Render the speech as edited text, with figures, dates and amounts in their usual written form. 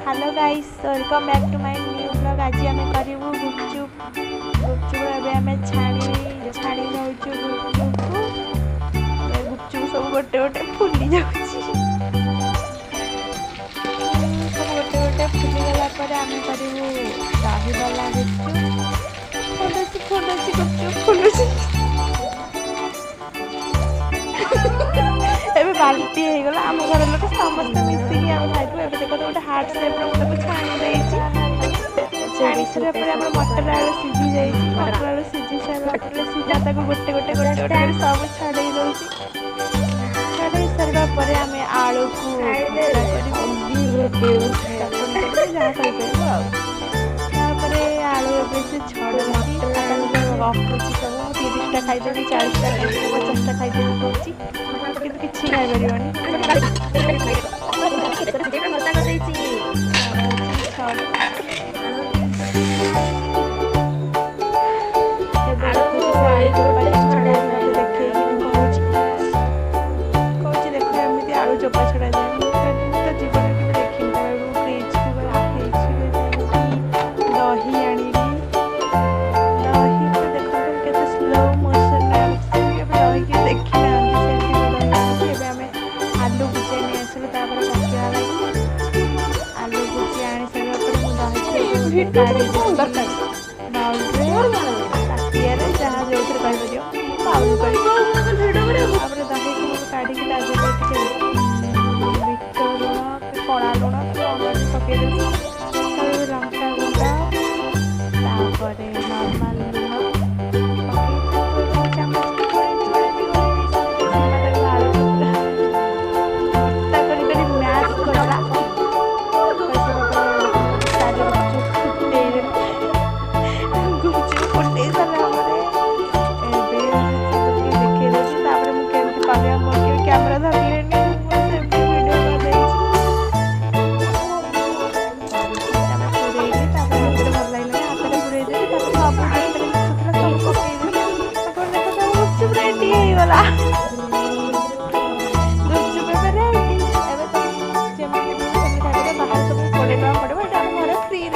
Hello guys, welcome back to my new blog. आज आम करूँ गुपचुप। गुपचुप एवं छाणी नौचु गुपचुप को। गुपचुप सब गोटे गोटे फुली जाऊँ, सब गोटे गोटे फुलीगला आम करूँ दहीवाला गुपचुप। फुलुची गुपचुप फुलुची एबे बाल्टी हो गला। आम घर लोक समस्त मिसिकी आम खाइबू। एबे देखो गोटे हार्ट शेप रो छाणी देइछि। छाणी सारा पर हमर मटर आलू सिझी जाइछि। मटर आलू सिझी सारा पर सीधा ताको गोटे गोटे सब छाड़े दउछि। छाड़े सारा पर आमे आलू को भजा करी बंदी रोटे जहाँ खाइबो आ। तापरे आलू एबे से छड़छि। रखुछि सब 30टा खाइदेबी, 40टा खाइदेबी, 50टा खाइदेबी कहछि। କିନ୍ତୁ କିଛି ଖାଇପାରିବନି। କହୁଛି ଦେଖ ଏମିତି ଆଳୁ ଚୋପା ଛଡ଼ାଯାଏ। ମୁଁ ତ ଜୀବନରେ କେବେ ଦେଖିନି। ଦହି ଆଣିଲି। ଦହି ତ ଦେଖନ୍ତୁ କେତେ ସ୍ଲୋ ମୋସନରେ ଆସୁଛି। କେବେ ଦହିକି ଦେଖିନାହାନ୍ତି। आलू भुजिया नहीं आसलु तापर पकड़ा लगी। आलू भुजिया आनी सारा पर मु दही काढ़ी बाउल ताटिया जहाँ जो कह बाउल कर दही को काढ़ी बिट लुण कड़ा लुण पकईदेवी। लंका गुंडा नर्माल लुण कैमरा धरले रेडी